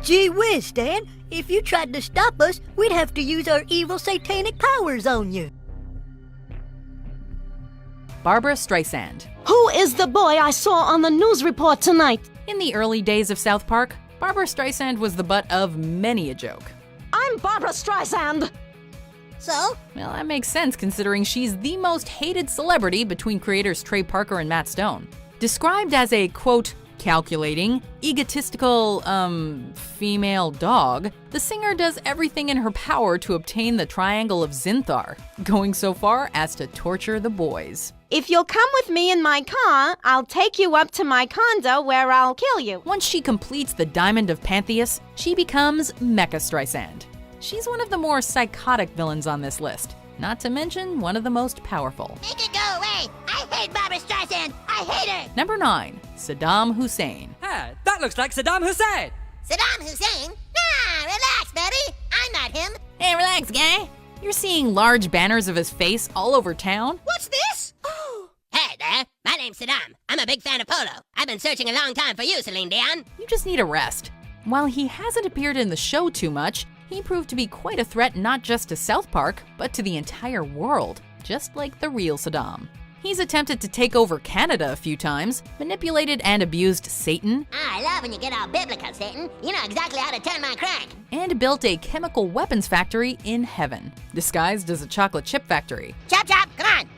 Gee whiz, Stan. If you tried to stop us, we'd have to use our evil satanic powers on you. Barbara Streisand. Who is the boy I saw on the news report tonight? In the early days of South Park, Barbara Streisand was the butt of many a joke. I'm Barbara Streisand. So? Well, that makes sense considering she's the most hated celebrity between creators Trey Parker and Matt Stone. Described as a, quote, calculating, egotistical, female dog, the singer does everything in her power to obtain the triangle of Zinthar, going so far as to torture the boys. If you'll come with me in my car, I'll take you up to my condo where I'll kill you. Once she completes the Diamond of Pantheus, she becomes Mecha Streisand. She's one of the more psychotic villains on this list, not to mention one of the most powerful. Make it go away! I hate Barbara Streisand! I hate her! Number 9, Saddam Hussein. Hey, that looks like Saddam Hussein! Saddam Hussein? Nah, relax, buddy! I'm not him! Hey, relax, guy. You're seeing large banners of his face all over town? What's this? Hey there, my name's Saddam. I'm a big fan of polo. I've been searching a long time for you, Celine Dion. You just need a rest. While he hasn't appeared in the show too much, he proved to be quite a threat not just to South Park, but to the entire world, just like the real Saddam. He's attempted to take over Canada a few times, manipulated and abused Satan, I love when you get all biblical, Satan. You know exactly how to turn my crank. and built a chemical weapons factory in heaven, disguised as a chocolate chip factory. Chop chop, come on!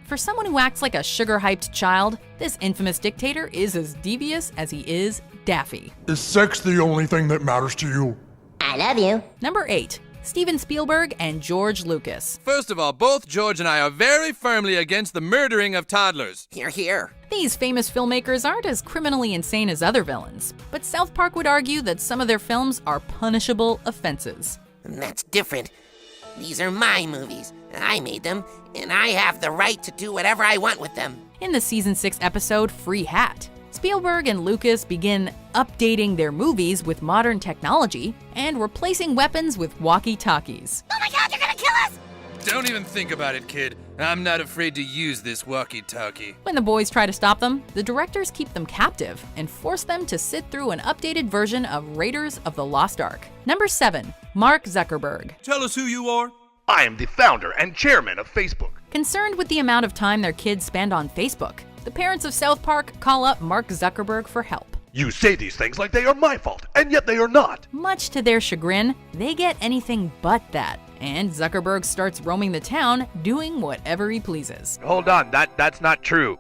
For someone who acts like a sugar-hyped child, this infamous dictator is as devious as he is daffy. Is sex the only thing that matters to you? I love you. Number 8, Steven Spielberg and George Lucas. First of all, both George and I are very firmly against the murdering of toddlers. Hear, hear. These famous filmmakers aren't as criminally insane as other villains, but South Park would argue that some of their films are punishable offenses. And that's different. These are my movies. I made them, and I have the right to do whatever I want with them. In the season 6 episode Free Hat, Spielberg and Lucas begin updating their movies with modern technology and replacing weapons with walkie-talkies. Oh my god, you're gonna kill us! Don't even think about it, kid. I'm not afraid to use this walkie-talkie. When the boys try to stop them, the directors keep them captive and force them to sit through an updated version of Raiders of the Lost Ark. Number 7, Mark Zuckerberg. Tell us who you are. I am the founder and chairman of Facebook. Concerned with the amount of time their kids spend on Facebook, the parents of South Park call up Mark Zuckerberg for help. You say these things like they are my fault, and yet they are not. Much to their chagrin, they get anything but that, and Zuckerberg starts roaming the town, doing whatever he pleases. Hold on, that's not true.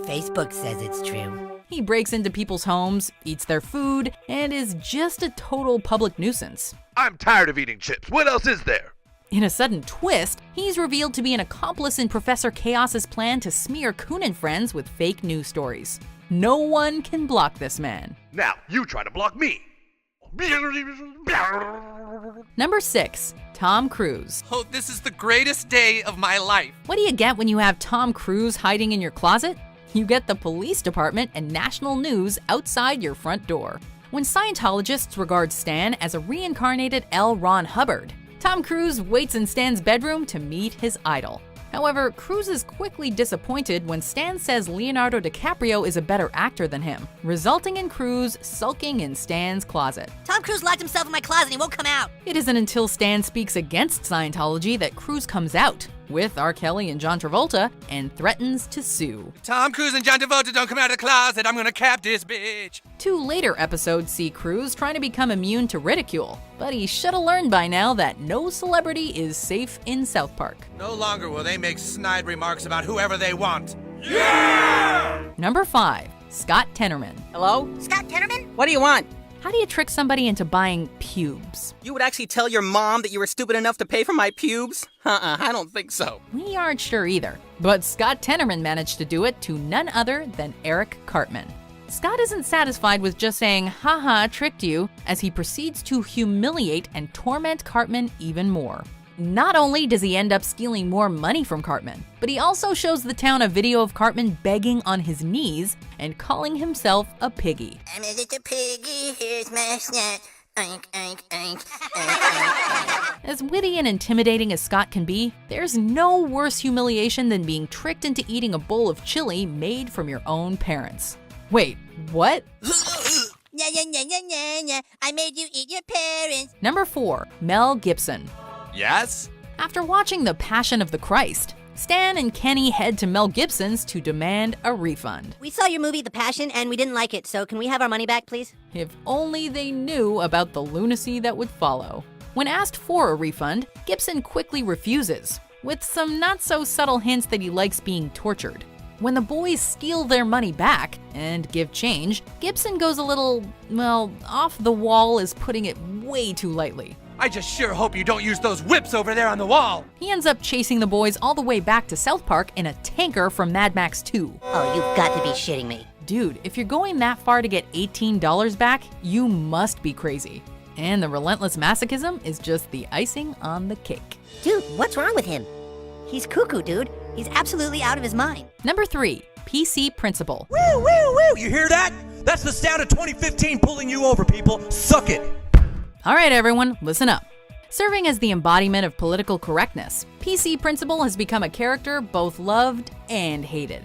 Facebook says it's true. He breaks into people's homes, eats their food, and is just a total public nuisance. I'm tired of eating chips. What else is there? In a sudden twist, he's revealed to be an accomplice in Professor Chaos's plan to smear Coon and friends with fake news stories. No one can block this man. Now, you try to block me. Number 6, Tom Cruise. Oh, this is the greatest day of my life. What do you get when you have Tom Cruise hiding in your closet? You get the police department and national news outside your front door. When Scientologists regard Stan as a reincarnated L. Ron Hubbard, Tom Cruise waits in Stan's bedroom to meet his idol. However, Cruise is quickly disappointed when Stan says Leonardo DiCaprio is a better actor than him, resulting in Cruise sulking in Stan's closet. Tom Cruise locked himself in my closet and he won't come out. It isn't until Stan speaks against Scientology that Cruise comes out, with R. Kelly and John Travolta, and threatens to sue. Tom Cruise and John Travolta don't come out of the closet. I'm gonna cap this bitch. 2 later episodes see Cruise trying to become immune to ridicule, but he should have learned by now that no celebrity is safe in South Park. No longer will they make snide remarks about whoever they want. Number 5, Scott Tenorman. Hello? Scott Tenorman? What do you want? How do you trick somebody into buying pubes? You would actually tell your mom that you were stupid enough to pay for my pubes? I don't think so. We aren't sure either, but Scott Tenorman managed to do it to none other than Eric Cartman. Scott isn't satisfied with just saying, haha, tricked you, as he proceeds to humiliate and torment Cartman even more. Not only does he end up stealing more money from Cartman, but he also shows the town a video of Cartman begging on his knees and calling himself a piggy. I'm a little piggy, here's my snack. Oink, oink, oink, oink. As witty and intimidating as Scott can be, there's no worse humiliation than being tricked into eating a bowl of chili made from your own parents. Wait, what? I made you eat your parents. Number 4. Mel Gibson. Yes? After watching The Passion of the Christ, Stan and Kenny head to Mel Gibson's to demand a refund. We saw your movie, The Passion, and we didn't like it, so can we have our money back, please? If only they knew about the lunacy that would follow. When asked for a refund, Gibson quickly refuses, with some not-so-subtle hints that he likes being tortured. When the boys steal their money back and give change, Gibson goes a little, well, off the wall is putting it way too lightly. I just sure hope you don't use those whips over there on the wall. He ends up chasing the boys all the way back to South Park in a tanker from Mad Max 2. Oh, you've got to be shitting me. Dude, if you're going that far to get $18 back, you must be crazy. And the relentless masochism is just the icing on the cake. Dude, what's wrong with him? He's cuckoo, dude. He's absolutely out of his mind. Number 3, PC Principal. Woo, woo, woo! You hear that? That's the sound of 2015 pulling you over, people. Suck it. All right, everyone, listen up. Serving as the embodiment of political correctness, PC Principal has become a character both loved and hated.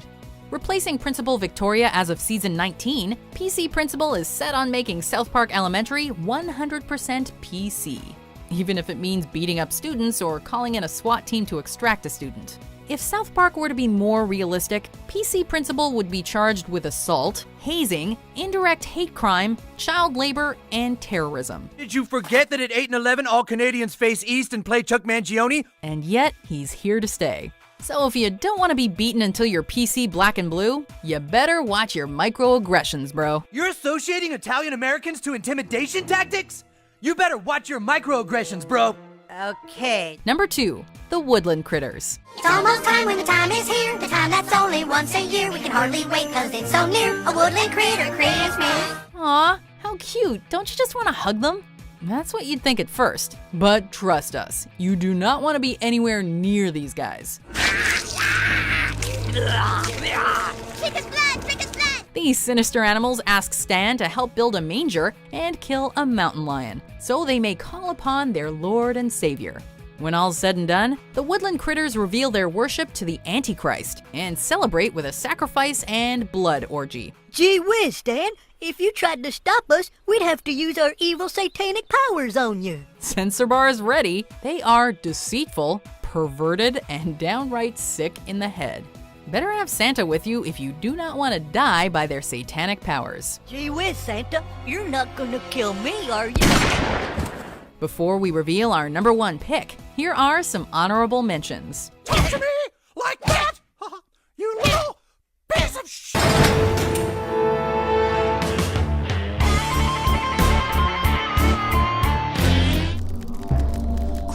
Replacing Principal Victoria as of season 19, PC Principal is set on making South Park Elementary 100% PC, even if it means beating up students or calling in a SWAT team to extract a student. If South Park were to be more realistic, PC Principal would be charged with assault, hazing, indirect hate crime, child labor, and terrorism. Did you forget that at 8 and 11 all Canadians face east and play Chuck Mangione? And yet, he's here to stay. So if you don't want to be beaten until you're PC black and blue, you better watch your microaggressions, bro. You're associating Italian Americans to intimidation tactics? You better watch your microaggressions, bro. Okay. Number 2, the Woodland Critters. It's almost time when the time is here. The time that's only once a year. We can hardly wait cause it's so near. A woodland critter Christmas. Aw, how cute. Don't you just want to hug them? That's what you'd think at first. But trust us, you do not want to be anywhere near these guys. Drink his blood, drink his blood. These sinister animals ask Stan to help build a manger and kill a mountain lion, so they may call upon their Lord and Savior. When all's said and done, the Woodland Critters reveal their worship to the Antichrist and celebrate with a sacrifice and blood orgy. Gee whiz, Stan. If you tried to stop us, we'd have to use our evil satanic powers on you. Censor bars ready, they are deceitful, perverted, and downright sick in the head. Better have Santa with you if you do not want to die by their satanic powers. Gee whiz, Santa. You're not gonna kill me, are you? Before we reveal our number 1 pick, here are some honorable mentions. Talk to me like that, you little piece of shit.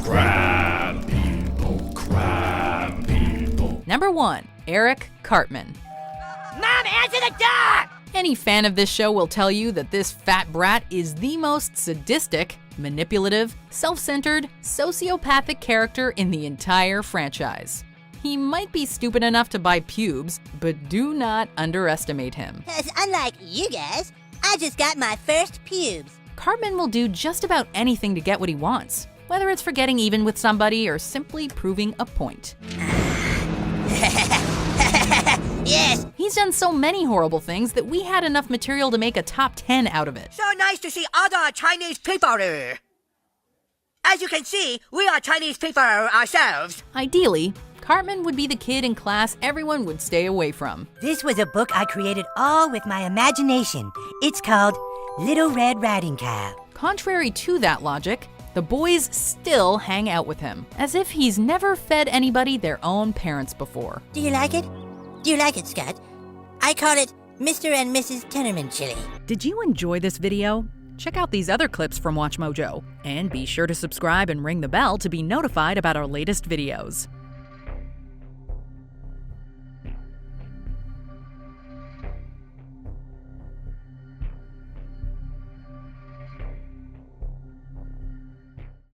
Crab people. Number 1, Eric Cartman. Mom, answer the door! Any fan of this show will tell you that this fat brat is the most sadistic, manipulative, self-centered, sociopathic character in the entire franchise. He might be stupid enough to buy pubes, but do not underestimate him. Because unlike you guys, I just got my first pubes. Cartman will do just about anything to get what he wants, whether it's for getting even with somebody or simply proving a point. Yes. He's done so many horrible things that we had enough material to make a top 10 out of it. So nice to see other Chinese people. As you can see, we are Chinese people ourselves. Ideally, Cartman would be the kid in class everyone would stay away from. This was a book I created all with my imagination. It's called Little Red Riding Cow. Contrary to that logic, the boys still hang out with him, as if he's never fed anybody their own parents before. Do you like it? Do you like it, Scott? I call it Mr. and Mrs. Tenorman chili. Did you enjoy this video? Check out these other clips from WatchMojo, and be sure to subscribe and ring the bell to be notified about our latest videos.